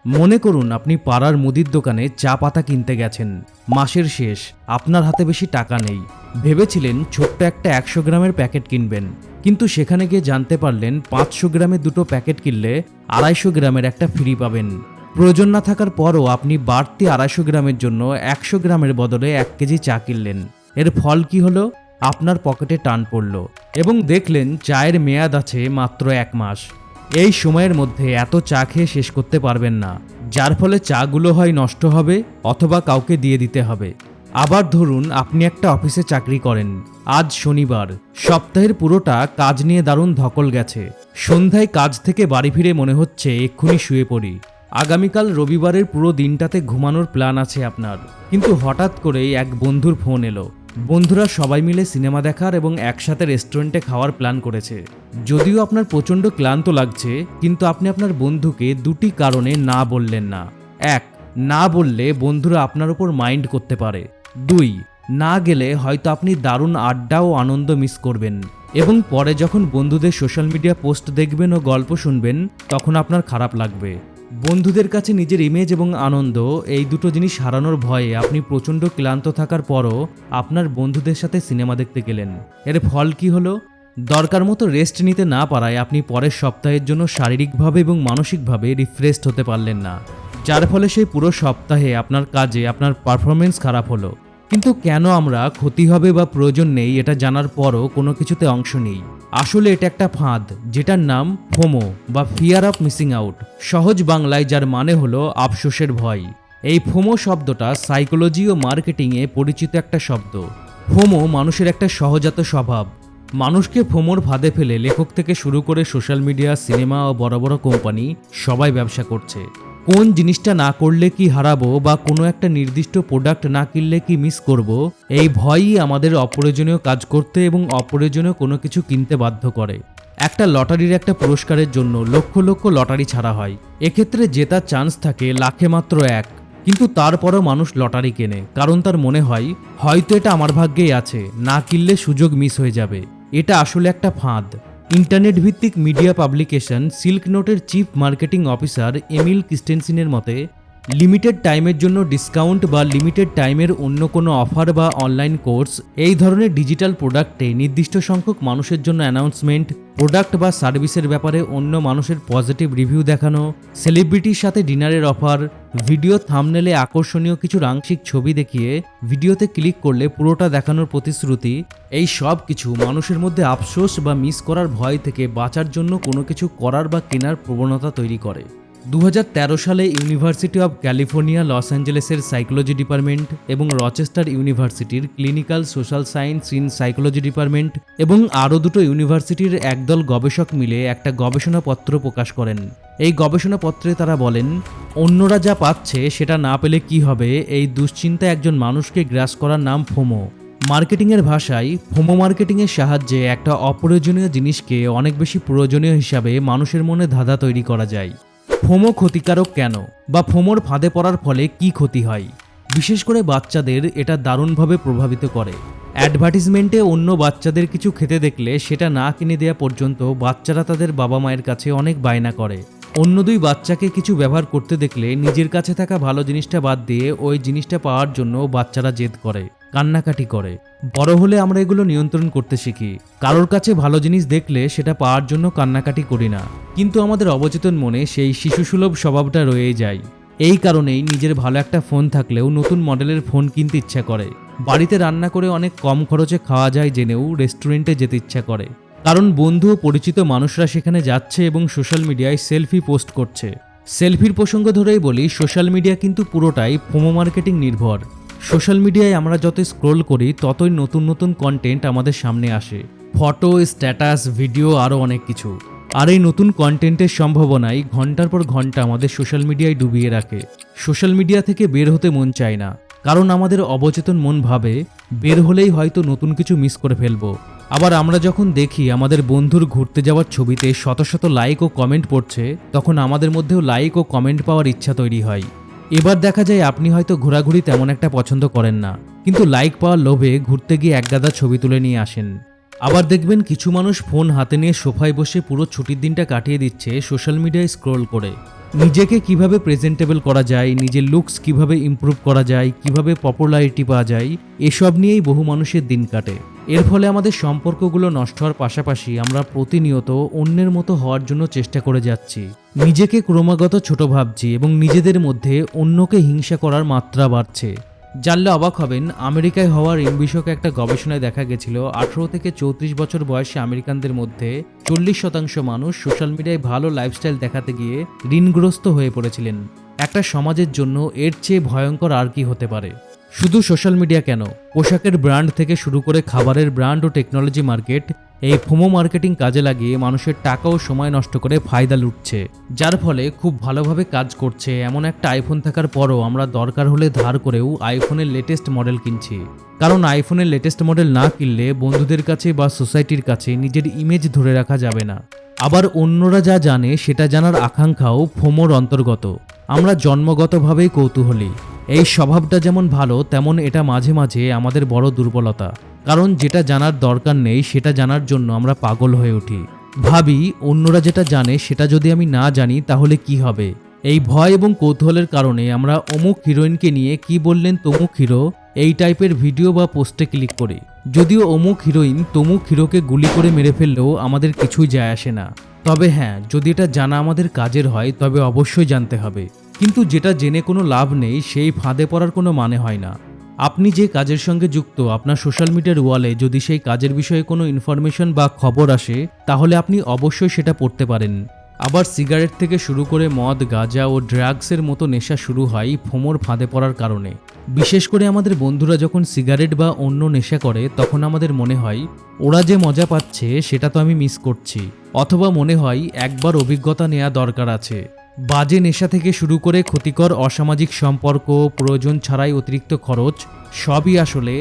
মনে করুন আপনি পাড়ার মুদির দোকানে চা পাতা কিনতে গেছেন। মাসের শেষ, আপনার হাতে বেশি টাকা নেই। ভেবেছিলেন ছোট্ট একটা 100 গ্রামের প্যাকেট কিনবেন, কিন্তু সেখানে গিয়ে জানতে পারলেন 500 গ্রামের দুটো প্যাকেট কিনলে 250 গ্রামের একটা ফ্রি পাবেন। প্রয়োজন না থাকার পরও আপনি বাড়তি 250 গ্রামের জন্য 100 গ্রামের বদলে 1 কেজি চা কিনলেন। এর ফল কি হলো? আপনার পকেটে টান পড়ল এবং দেখলেন চায়ের মেয়াদ আছে মাত্র 1 মাস। এই সময়ের মধ্যে এত চা খেয়ে শেষ করতে পারবেন না, যার ফলে চাগুলো হয় নষ্ট হবে অথবা কাউকে দিয়ে দিতে হবে। আবার ধরুন আপনি একটা অফিসে চাকরি করেন। আজ শনিবার, সপ্তাহের পুরোটা কাজ নিয়ে দারুণ ধকল গেছে। সন্ধ্যায় কাজ থেকে বাড়ি ফিরে মনে হচ্ছে এক্ষুনি শুয়ে পড়ি। আগামীকাল রবিবারের পুরো দিনটাতে ঘুমানোর প্ল্যান আছে আপনার, কিন্তু হঠাৎ করেই এক বন্ধুর ফোন এলো। বন্ধুরা সবাই মিলে সিনেমা দেখার এবং একসাথে রেস্টুরেন্টে খাওয়ার প্ল্যান করেছে। যদিও আপনার প্রচণ্ড ক্লান্ত লাগছে, কিন্তু আপনি আপনার বন্ধুকে দুটি কারণে না বললেন না। 1, না বললে বন্ধুরা আপনার উপর মাইন্ড করতে পারে। 2, না গেলে হয়তো আপনি দারুণ আড্ডা ও আনন্দ মিস করবেন এবং পরে যখন বন্ধুদের সোশ্যাল মিডিয়া পোস্ট দেখবেন ও গল্প শুনবেন তখন আপনার খারাপ লাগবে। বন্ধুদের কাছে নিজের ইমেজ এবং আনন্দ, এই দুটো জিনিস হারানোর ভয়ে আপনি প্রচণ্ড ক্লান্ত থাকার পরও আপনার বন্ধুদের সাথে সিনেমা দেখতে গেলেন। এর ফল কি হলো? দরকার মতো রেস্ট নিতে না পারায় আপনি পরের সপ্তাহের জন্য শারীরিকভাবে এবং মানসিকভাবে রিফ্রেশড হতে পারলেন না, যার ফলে সেই পুরো সপ্তাহে আপনার কাজে আপনার পারফরমেন্স খারাপ হলো। কিন্তু কেন আমরা ক্ষতি হবে বা প্রয়োজন নেই এটা জানার পরও কোনো কিছুতে অংশ নিই? আসলে এটা একটা ফাঁদ, যেটার নাম ফোমো বা ফিয়ার অফ মিসিং আউট, সহজ বাংলায় যার মানে হলো আফসোসের ভয়। এই ফোমো শব্দটা সাইকোলজি ও মার্কেটিংয়ে পরিচিত একটা শব্দ। ফোমো মানুষের একটা সহজাত স্বভাব। মানুষকে ফোমোর ফাঁদে ফেলে লেখক থেকে শুরু করে সোশ্যাল মিডিয়া, সিনেমা ও বড় বড় কোম্পানি সবাই ব্যবসা করছে। কোন জিনিসটা না করলে কি হারাবো বা কোনো একটা নির্দিষ্ট প্রোডাক্ট না কিনলে কি মিস করব, এই ভয়ই আমাদের অপ্রয়োজনীয় কাজ করতে এবং অপ্রয়োজনীয় কোনো কিছু কিনতে বাধ্য করে। একটা লটারির একটা পুরস্কারের জন্য লক্ষ লক্ষ লটারি ছাড়া হয়। এক্ষেত্রে জেতার চান্স থাকে লাখে মাত্র 1, কিন্তু তারপরও মানুষ লটারি কেনে, কারণ তার মনে হয় হয়তো এটা আমার ভাগ্যেই আছে, না কিনলে সুযোগ মিস হয়ে যাবে। এটা আসলে একটা ফাঁদ। ইন্টারনেট ভিত্তিক মিডিয়া পাবলিকেশন সিল্ক নোটের চিফ মার্কেটিং অফিসার এমিল ক্রিস্টেনসেনের মতে, লিমিটেড টাইমের জন্য ডিসকাউন্ট বা লিমিটেড টাইমের অন্য কোনো অফার বা অনলাইন কোর্স, এই ধরনের ডিজিটাল প্রোডাক্টে নির্দিষ্ট সংখ্যক মানুষের জন্য অ্যানাউন্সমেন্ট, প্রোডাক্ট বা সার্ভিসের ব্যাপারে অন্য মানুষের পজিটিভ রিভিউ দেখানো, সেলিব্রিটির সাথে ডিনারের অফার, ভিডিও থাম্বনেলে আকর্ষণীয় কিছু আংশিক ছবি দেখিয়ে ভিডিওতে ক্লিক করলে পুরোটা দেখানোর প্রতিশ্রুতি, এই সব কিছু মানুষের মধ্যে আফসোস বা মিস করার ভয় থেকে বাঁচার জন্য কোনো কিছু করার বা কেনার প্রবণতা তৈরি করে। 2013 সালে ইউনিভার্সিটি অব ক্যালিফোর্নিয়া লস অ্যাঞ্জেলেসের সাইকোলজি ডিপার্টমেন্ট এবং রচেস্টার ইউনিভার্সিটির clinical social science in psychology department এবং আরও দুটো ইউনিভার্সিটির একদল গবেষক মিলে একটা গবেষণাপত্র প্রকাশ করেন। এই গবেষণাপত্রে তারা বলেন, অন্যরা যা পাচ্ছে সেটা না পেলে কি হবে, এই দুশ্চিন্তা একজন মানুষকে গ্রাস করার নাম ফোমো। মার্কেটিংয়ের ভাষায় ফোমো মার্কেটিংয়ের সাহায্যে একটা অপ্রয়োজনীয় জিনিসকে অনেক বেশি প্রয়োজনীয় হিসাবে মানুষের মনে ধাঁধা তৈরি করা যায়। ফোমো ক্ষতিকারক কেন, বা ফোমোর ফাঁদে পড়ার ফলে কি ক্ষতি হয়? বিশেষ করে বাচ্চাদের এটা দারুণভাবে প্রভাবিত করে। অ্যাডভার্টিজমেন্টে অন্য বাচ্চাদের কিছু খেতে দেখলে সেটা না কিনে দেওয়া পর্যন্ত বাচ্চারা তাদের বাবা মায়ের কাছে অনেক বায়না করে। অন্য 2 বাচ্চাকে কিছু ব্যবহার করতে দেখলে নিজের কাছে থাকা ভালো জিনিসটা বাদ দিয়ে ওই জিনিসটা পাওয়ার জন্য বাচ্চারা জেদ করে, কান্নাকাটি করে। বড় হলে আমরা এগুলো নিয়ন্ত্রণ করতে শিখি। কারোর কাছে ভালো জিনিস দেখলে সেটা পাওয়ার জন্য কান্নাকাটি করি না, কিন্তু আমাদের অবচেতন মনে সেই শিশুসুলভ স্বভাবটা রয়েই যায়। এই কারণেই নিজের ভালো একটা ফোন থাকলেও নতুন মডেলের ফোন কিনতে ইচ্ছা করে। বাড়িতে রান্না করে অনেক কম খরচে খাওয়া যায় জেনেও রেস্টুরেন্টে যেতে ইচ্ছা করে, কারণ বন্ধু ও পরিচিত মানুষরা সেখানে যাচ্ছে এবং সোশ্যাল মিডিয়ায় সেলফি পোস্ট করছে। সেলফির প্রসঙ্গ ধরেই বলি, সোশ্যাল মিডিয়া কিন্তু পুরোটাই ফোমো মার্কেটিং নির্ভর। সোশ্যাল মিডিয়ায় আমরা যত স্ক্রোল করি ততই নতুন নতুন কন্টেন্ট আমাদের সামনে আসে, ফটো, স্ট্যাটাস, ভিডিও, আরও অনেক কিছু। আর এই নতুন কন্টেন্টের সম্ভাবনায় ঘন্টার পর ঘন্টা আমাদের সোশ্যাল মিডিয়ায় ডুবিয়ে রাখে। সোশ্যাল মিডিয়া থেকে বের হতে মন চায় না, কারণ আমাদের অবচেতন মন ভাবে বের হলেই হয়তো নতুন কিছু মিস করে ফেলবো। আবার আমরা যখন দেখি আমাদের বন্ধুর ঘুরতে যাওয়ার ছবিতে শত শত লাইক ও কমেন্ট পড়ছে, তখন আমাদের মধ্যেও লাইক ও কমেন্ট পাওয়ার ইচ্ছা তৈরি হয়। এবার দেখা যায় আপনি হয়তো ঘোরাঘুরি তেমন একটা পছন্দ করেন না, কিন্তু লাইক পাওয়ার লোভে ঘুরতে গিয়ে একগাদা ছবি তুলে নিয়ে আসেন। আবার দেখবেন কিছু মানুষ ফোন হাতে নিয়ে সোফায় বসে পুরো ছুটির দিনটা কাটিয়ে দিচ্ছে সোশ্যাল মিডিয়ায় স্ক্রোল করে। নিজেকে কিভাবে প্রেজেন্টেবল করা যায়, নিজের লুকস কিভাবে ইমপ্রুভ করা যায়, কিভাবে পপুলারিটি পাওয়া যায়, এসব নিয়েই বহু মানুষের দিন কাটে। এর ফলে আমাদের সম্পর্কগুলো নষ্ট হওয়ার পাশাপাশি আমরা প্রতিনিয়ত অন্যের মতো হওয়ার জন্য চেষ্টা করে যাচ্ছি। নিজেকে ক্রমাগত ছোট ভাবছি এবং নিজেদের মধ্যে অন্যকে হিংসা করার মাত্রা বাড়ছে। জানলে অবাক হবেন, আমেরিকায় হওয়া ঋণ বিষয়ক একটা গবেষণায় দেখা গেছিল 18 থেকে 34 বছর বয়সী আমেরিকানদের মধ্যে 40% মানুষ সোশ্যাল মিডিয়ায় ভালো লাইফস্টাইল দেখাতে গিয়ে ঋণগ্রস্ত হয়ে পড়েছিলেন। একটা সমাজের জন্য এর চেয়ে ভয়ঙ্কর আর কি হতে পারে? শুধু সোশ্যাল মিডিয়া কেন, পোশাকের ব্র্যান্ড থেকে শুরু করে খাবারের ব্র্যান্ড ও টেকনোলজি মার্কেট, এই ফোমো মার্কেটিং কাজে লাগিয়ে মানুষের টাকা ও সময় নষ্ট করে ফায়দা লুটছে। যার ফলে খুব ভালোভাবে কাজ করছে এমন একটা আইফোন থাকার পরও আমরা দরকার হলে ধার করেও আইফোনের লেটেস্ট মডেল কিনছি। কারণ আইফোনের লেটেস্ট মডেল না কিনলে বন্ধুদের কাছে বা সোসাইটির কাছে নিজের ইমেজ ধরে রাখা যাবে না। আবার অন্যরা যা জানে সেটা জানার আকাঙ্ক্ষাও ফোমোর অন্তর্গত। আমরা জন্মগতভাবেই কৌতূহলী। এই স্বভাবটা যেমন ভালো, তেমন এটা মাঝে মাঝে আমাদের বড় দুর্বলতা। কারণ যেটা জানার দরকার নেই সেটা জানার জন্য আমরা পাগল হয়ে উঠি। ভাবি অন্যরা যেটা জানে সেটা যদি আমি না জানি তাহলে কি হবে। এই ভয় এবং কৌতূহলের কারণে আমরা অমুক হিরোইনকে নিয়ে কি বললেন তমুক হিরো এই টাইপের ভিডিও বা পোস্টে ক্লিক করি। যদিও অমুক হিরোইন তমুক হিরোকে গুলি করে মেরে ফেললেও আমাদের কিছুই যায় আসে না। তবে হ্যাঁ, যদি এটা জানা আমাদের কাজের হয় তবে অবশ্যই জানতে হবে। কিন্তু যেটা জেনে কোনো লাভ নেই সেই ফাঁদে পড়ার কোনো মানে হয় না। আপনি যে কাজের সঙ্গে যুক্ত, আপনার সোশ্যাল মিডিয়ার ওয়ালে যদি সেই কাজের বিষয়ে কোনো ইনফরমেশন বা খবর আসে তাহলে আপনি অবশ্যই সেটা পড়তে পারেন। আবার সিগারেট থেকে শুরু করে মদ, গাঁজা ও ড্রাগসের মতো নেশা শুরু হয় ফোমোর ফাঁদে পড়ার কারণে। বিশেষ করে আমাদের বন্ধুরা যখন সিগারেট বা অন্য নেশা করে তখন আমাদের মনে হয় ওরা যে মজা পাচ্ছে সেটা তো আমি মিস করছি, অথবা মনে হয় একবার অভিজ্ঞতা নেওয়া দরকার আছে। বাজে নেশা থেকে শুরু করে ক্ষতিকর অসামাজিক সম্পর্ক, প্রয়োজন ছাড়াই অতিরিক্ত খরচ, সবই আসলে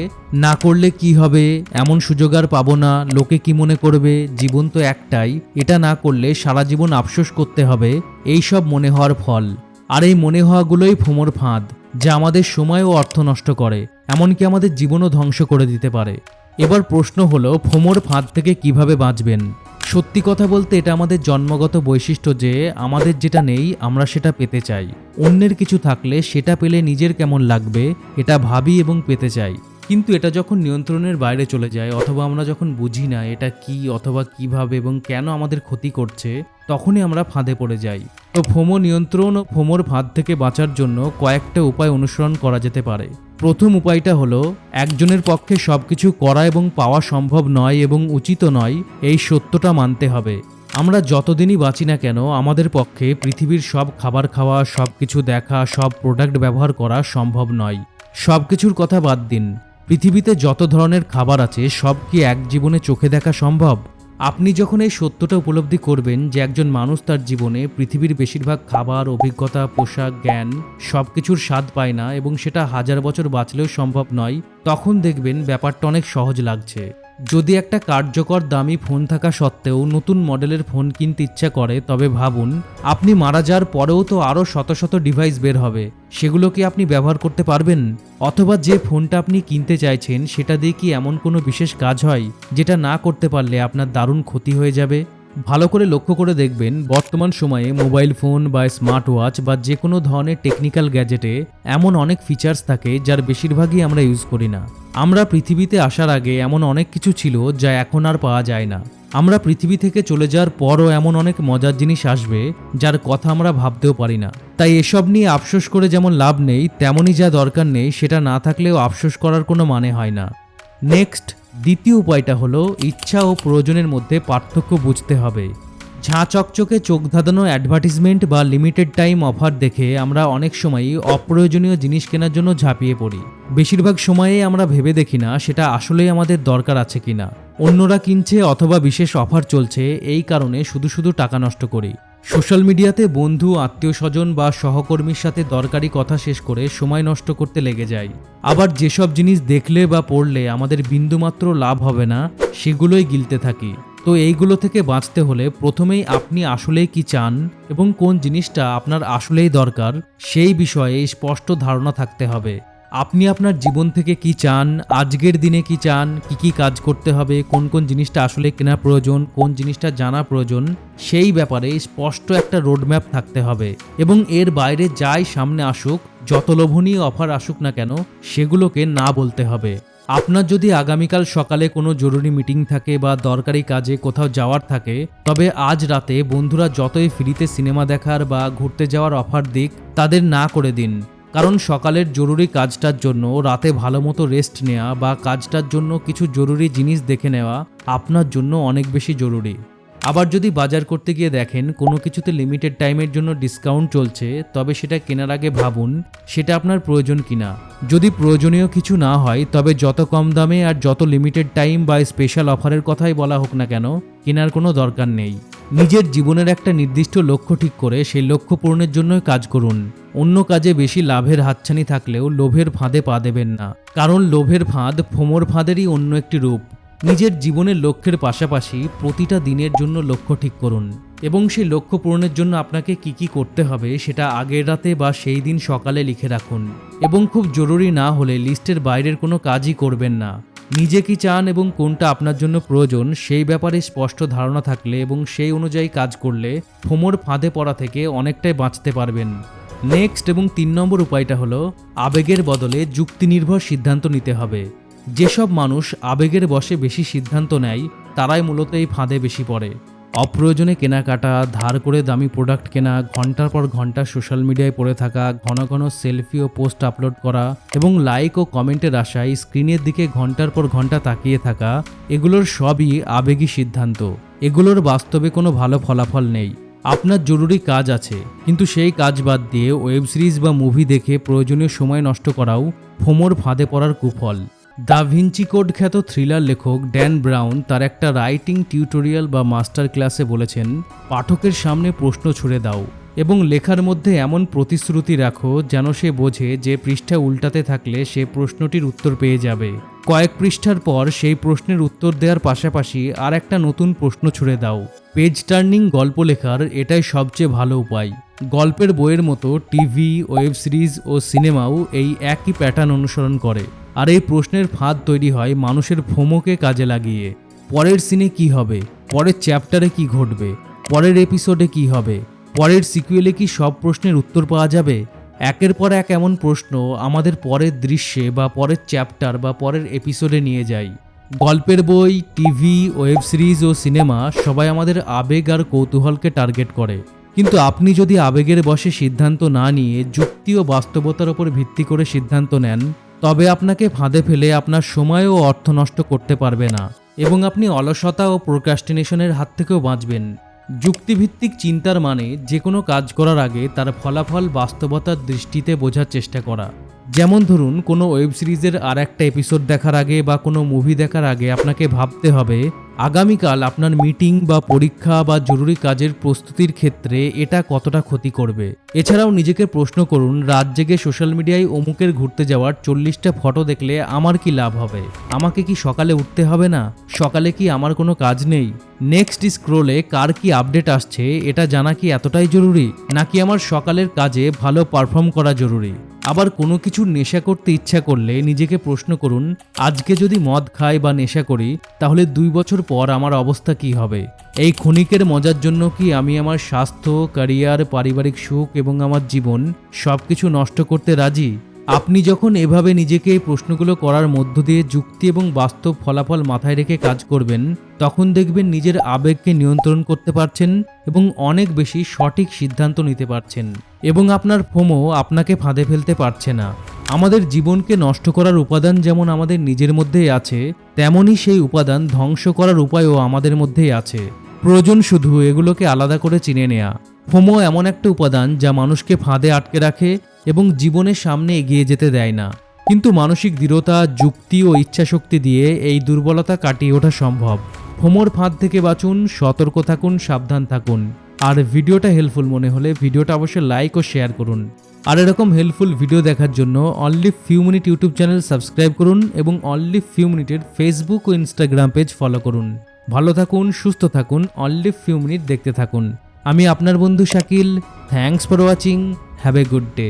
না করলে কি হবে, এমন সুযোগ আর পাবো না, লোকে কি মনে করবে, জীবন তো একটাই, এটা না করলে সারা জীবন আফসোস করতে হবে, এই সব মনে হওয়ার ফল। আর এই মনে হওয়াগুলোই ফোমোর ফাঁদ, যা আমাদের সময় ও অর্থ নষ্ট করে, এমনকি আমাদের জীবনও ধ্বংস করে দিতে পারে। এবার প্রশ্ন হলো, ফোমোর ফাঁদ থেকে কিভাবে বাঁচবেন? সত্যি কথা বলতে এটা আমাদের জন্মগত বৈশিষ্ট্য যে আমাদের যেটা নেই আমরা সেটা পেতে চাই। অন্যের কিছু থাকলে সেটা পেলে নিজের কেমন লাগবে এটা ভাবি এবং পেতে চাই। কিন্তু এটা যখন নিয়ন্ত্রণের বাইরে চলে যায় অথবা আমরা যখন বুঝি না এটা কি অথবা কিভাবে এবং কেন আমাদের ক্ষতি করছে, তখনই আমরা ফাঁদে পড়ে যাই। তো ফোমো নিয়ন্ত্রণ ও ফোমোর ফাঁদ থেকে বাঁচার জন্য কয়েকটা উপায় অনুসরণ করা যেতে পারে। প্রথম উপায়টা হলো, একজনের পক্ষে সবকিছু করা এবং পাওয়া সম্ভব নয় এবং উচিত নয়, এই সত্যটা মানতে হবে। আমরা যতদিনই বাঁচি না কেন আমাদের পক্ষে পৃথিবীর সব খাবার খাওয়া, সব কিছু দেখা, সব প্রোডাক্ট ব্যবহার করা সম্ভব নয়। সব কিছুর কথা বাদ দিন, পৃথিবীতে যত ধরনের খাবার আছে সব কি এক জীবনে চোখে দেখা সম্ভব? আপনি যখন এই সত্যটা উপলব্ধি করবেন যে একজন মানুষ তার জীবনে পৃথিবীর বেশিরভাগ খাবার, অভিজ্ঞতা, পোশাক, জ্ঞান সবকিছুর স্বাদ পায় না এবং সেটা 1000 বছর বাঁচলেও সম্ভব নয়, তখন দেখবেন ব্যাপারটা অনেক সহজ লাগছে। যদি একটা কার্যকর দামি ফোন থাকা সত্ত্বেও নতুন মডেলের ফোন কিনতে ইচ্ছা করে, তবে ভাবুন আপনি মারা যাওয়ার পরেও তো আরও শত শত ডিভাইস বের হবে, সেগুলো কি আপনি ব্যবহার করতে পারবেন? অথবা যে ফোনটা আপনি কিনতে চাইছেন সেটা দিয়ে কি এমন কোনো বিশেষ কাজ হয় যেটা না করতে পারলে আপনার দারুণ ক্ষতি হয়ে যাবে? ভালো করে লক্ষ্য করে দেখবেন, বর্তমান সময়ে মোবাইল ফোন বা স্মার্ট ওয়াচ বা যে কোনো ধরনের টেকনিক্যাল গ্যাজেটে এমন অনেক ফিচার্স থাকে যার বেশিরভাগই আমরা ইউজ করি না। আমরা পৃথিবীতে আসার আগে এমন অনেক কিছু ছিল যা এখন আর পাওয়া যায় না। আমরা পৃথিবী থেকে চলে যাওয়ার পরও এমন অনেক মজার জিনিস আসবে যার কথা আমরা ভাবতেও পারি না। তাই এসব নিয়ে আফসোস করে যেমন লাভ নেই, তেমনই যা দরকার নেই সেটা না থাকলেও আফসোস করার কোনো মানে হয় না। নেক্সট, দ্বিতীয় উপায়টা হলো ইচ্ছা ও প্রয়োজনের মধ্যে পার্থক্য বুঝতে হবে। ঝাঁ চকচকে চোখ ধাঁধানো অ্যাডভার্টিজমেন্ট বা লিমিটেড টাইম অফার দেখে আমরা অনেক সময়ই অপ্রয়োজনীয় জিনিস কেনার জন্য ঝাঁপিয়ে পড়ি। বেশিরভাগ সময়ে আমরা ভেবে দেখি না সেটা আসলেই আমাদের দরকার আছে কিনা। অন্যরা কিনছে অথবা বিশেষ অফার চলছে এই কারণে শুধু শুধু টাকা নষ্ট করি। সোশ্যাল মিডিয়াতে বন্ধু, আত্মীয় স্বজন বা সহকর্মীর সাথে দরকারি কথা শেষ করে সময় নষ্ট করতে লেগে যাই। আবার যেসব জিনিস দেখলে বা পড়লে আমাদের বিন্দুমাত্র লাভ হবে না সেগুলোই গিলতে থাকি। তো এইগুলো থেকে বাঁচতে হলে প্রথমেই আপনি আসলেই কি চান এবং কোন জিনিসটা আপনার আসলেই দরকার সেই বিষয়ে স্পষ্ট ধারণা থাকতে হবে। আপনি আপনার জীবন থেকে কি চান, আজকের দিনে কি চান, কি কাজ করতে হবে, কোন কোন জিনিসটা আসলে কেনা প্রয়োজন, কোন জিনিসটা জানা প্রয়োজন, সেই ব্যাপারে স্পষ্ট একটা রোডম্যাপ থাকতে হবে। এবং এর বাইরে যাই সামনে আসুক, যত লোভনীয় অফার আসুক না কেন, সেগুলোকে না বলতে হবে। আপনার যদি আগামীকাল সকালে কোনো জরুরি মিটিং থাকে বা দরকারি কাজে কোথাও যাওয়ার থাকে, তবে আজ রাতে বন্ধুরা যতই ফ্রিতে সিনেমা দেখার বা ঘুরতে যাওয়ার অফার দিক, তাদের না করে দিন। কারণ সকালের জরুরি কাজটার জন্য রাতে ভালো মতো রেস্ট নেওয়া বা কাজটার জন্য কিছু জরুরি জিনিস দেখে নেওয়া আপনার জন্য অনেক বেশি জরুরি। আবার যদি বাজার করতে গিয়ে দেখেন কোনো কিছুতে লিমিটেড টাইমের জন্য ডিসকাউন্ট চলছে, তবে সেটা কেনার আগে ভাবুন সেটা আপনার প্রয়োজন কিনা। যদি প্রয়োজনীয় কিছু না হয়, তবে যত কম দামে আর যত লিমিটেড টাইম বা স্পেশাল অফারের কথাই বলা হোক না কেন, কেনার কোনো দরকার নেই। নিজের জীবনের একটা নির্দিষ্ট লক্ষ্য ঠিক করে সেই লক্ষ্য পূরণের জন্যই কাজ করুন। অন্য কাজে বেশি লাভের হাতছানি থাকলেও লোভের ফাঁদে পা দেবেন না, কারণ লোভের ফাঁদ ফোমোর ফাঁদেরই অন্য একটি রূপ। নিজের জীবনের লক্ষ্যের পাশাপাশি প্রতিটা দিনের জন্য লক্ষ্য ঠিক করুন এবং সেই লক্ষ্য পূরণের জন্য আপনাকে কি করতে হবে সেটা আগের রাতে বা সেই দিন সকালে লিখে রাখুন। এবং খুব জরুরি না হলে লিস্টের বাইরের কোনো কাজই করবেন না। নিজে কি চান এবং কোনটা আপনার জন্য প্রয়োজন সেই ব্যাপারে স্পষ্ট ধারণা থাকলে এবং সেই অনুযায়ী কাজ করলে ফোমোর ফাঁদে পড়া থেকে অনেকটাই বাঁচতে পারবেন। নেক্সট এবং 3 নম্বর উপায়টা হলো আবেগের বদলে যুক্তিনির্ভর সিদ্ধান্ত নিতে হবে। যেসব মানুষ আবেগের বশে বেশি সিদ্ধান্ত নেয়, তারাই মূলত এই ফাঁদে বেশি পড়ে। অপ্রয়োজনে কেনাকাটা, ধার করে দামি প্রোডাক্ট কেনা, ঘন্টার পর ঘন্টা সোশ্যাল মিডিয়ায় পড়ে থাকা, ঘন ঘন সেলফি ও পোস্ট আপলোড করা এবং লাইক ও কমেন্টের আশায় স্ক্রিনের দিকে ঘন্টার পর ঘন্টা তাকিয়ে থাকা, এগুলোর সবই আবেগী সিদ্ধান্ত। এগুলোর বাস্তবে কোনো ভালো ফলাফল নেই। আপনার জরুরি কাজ আছে, কিন্তু সেই কাজ বাদ দিয়ে ওয়েব সিরিজ বা মুভি দেখে প্রয়োজনীয় সময় নষ্ট করাও ফোমোর ফাঁদে পড়ার কুফল। দা ভিঞ্চি কোড খ্যাত থ্রিলার লেখক ড্যান ব্রাউন তার একটা রাইটিং টিউটোরিয়াল বা মাস্টার ক্লাসে বলেছেন, পাঠকের সামনে প্রশ্ন ছুড়ে দাও এবং লেখার মধ্যে এমন প্রতিশ্রুতি রাখো যেন সে বোঝে যে পৃষ্ঠা উল্টাতে থাকলে সে প্রশ্নটির উত্তর পেয়ে যাবে। কয়েক পৃষ্ঠার পর সেই প্রশ্নের উত্তর দেওয়ার পাশাপাশি আর একটা নতুন প্রশ্ন ছুড়ে দাও। পেজ টার্নিং গল্প লেখার এটাই সবচেয়ে ভালো উপায়। গল্পের বইয়ের মতো টিভি, ওয়েব সিরিজ ও সিনেমাও এই একই প্যাটার্ন অনুসরণ করে। আর এই প্রশ্নের ফাঁদ তৈরি হয় মানুষের ফোমোকে কাজে লাগিয়ে। পরের সিনে কি হবে, পরের চ্যাপ্টারে কি ঘটবে, পরের এপিসোডে কি হবে, পরের সিকুয়েলে কি সব প্রশ্নের উত্তর পাওয়া যাবে। একের পর এক এমন প্রশ্ন আমাদের পরের দৃশ্যে বা পরের চ্যাপ্টার বা পরের এপিসোডে নিয়ে যায়। গল্পের বই, টিভি, ওয়েব সিরিজ ও সিনেমা সবাই আমাদের আবেগ আর কৌতূহলকে টার্গেট করে। কিন্তু আপনি যদি আবেগের বশে সিদ্ধান্ত না নিয়ে যুক্তি ও বাস্তবতার উপর ভিত্তি করে সিদ্ধান্ত নেন, তবে আপনাকে ফাঁদে ফেলে আপনার সময় ও অর্থ নষ্ট করতে পারবে না এবং আপনি অলসতা ও প্রোক্রাস্টিনেশনের হাত থেকেও বাঁচবেন। যুক্তিভিত্তিক চিন্তার মানে যে কোনো কাজ করার আগে তার ফলাফল বাস্তবতার দৃষ্টিতে বোঝার চেষ্টা করা। যেমন ধরুন, কোনো ওয়েব সিরিজের আর একটা এপিসোড দেখার আগে বা কোনো মুভি দেখার আগে আপনাকে ভাবতে হবে আগামীকাল আপনার মিটিং বা পরীক্ষা বা জরুরি কাজের প্রস্তুতির ক্ষেত্রে এটা কতটা ক্ষতি করবে। এছাড়াও নিজেকে প্রশ্ন করুন, রাত জেগে সোশ্যাল মিডিয়ায় অমুকের ঘুরতে যাওয়ার 40টা ফটো দেখলে আমার কি লাভ হবে? আমাকে কি সকালে উঠতে হবে না? সকালে কি আমার কোনো কাজ নেই? নেক্সট স্ক্রোলে কার কি আপডেট আসছে এটা জানা কি এতটাই জরুরি, নাকি আমার সকালের কাজে ভালো পারফর্ম করা জরুরি? আবার কোনো কিছুর নেশা করতে ইচ্ছা করলে নিজেকে প্রশ্ন করুন, আজকে যদি মদ খাই বা নেশা করি তাহলে 2 বছর পর আমার অবস্থা কি হবে? এই ক্ষণিকের মজার জন্য কি আমি আমার স্বাস্থ্য, ক্যারিয়ার, পারিবারিক সুখ এবং আমার জীবন সবকিছু নষ্ট করতে রাজি? আপনি যখন এভাবে নিজেকে এই প্রশ্নগুলো করার মধ্য দিয়ে যুক্তি এবং বাস্তব ফলাফল মাথায় রেখে কাজ করবেন, তখন দেখবেন নিজের আবেগকে নিয়ন্ত্রণ করতে পারছেন এবং অনেক বেশি সঠিক সিদ্ধান্ত নিতে পারছেন এবং আপনার ফোমো আপনাকে ফাঁদে ফেলতে পারছে না। আমাদের জীবনকে নষ্ট করার উপাদান যেমন আমাদের নিজের মধ্যেই আছে, তেমনই সেই উপাদান ধ্বংস করার উপায়ও আমাদের মধ্যেই আছে। প্রয়োজন শুধু এগুলোকে আলাদা করে চিনে নেওয়া। ফোমো এমন একটা উপাদান যা মানুষকে ফাঁদে আটকে রাখে এবং জীবনের সামনে এগিয়ে যেতে দেয় না। কিন্তু মানসিক দৃঢ়তা, যুক্তি ও ইচ্ছাশক্তি দিয়ে এই দুর্বলতা কাটিয়ে ওঠা সম্ভব। ফোমোর ফাঁদ থেকে বাঁচুন, সতর্ক থাকুন, সাবধান থাকুন। আর ভিডিওটা হেল্পফুল মনে হলে ভিডিওটা অবশ্যই লাইক ও শেয়ার করুন। আর এরকম হেল্পফুল ভিডিও দেখার জন্য only few minute YouTube channel subscribe করুন এবং অনলি ফিউ মিনিটের ফেসবুক ও ইনস্টাগ্রাম পেজ ফলো করুন। ভালো থাকুন, সুস্থ থাকুন, অনলি ফিউ মিনিট দেখতে থাকুন। আমি আপনার বন্ধু Shakil. Thanks for watching. Have a good day.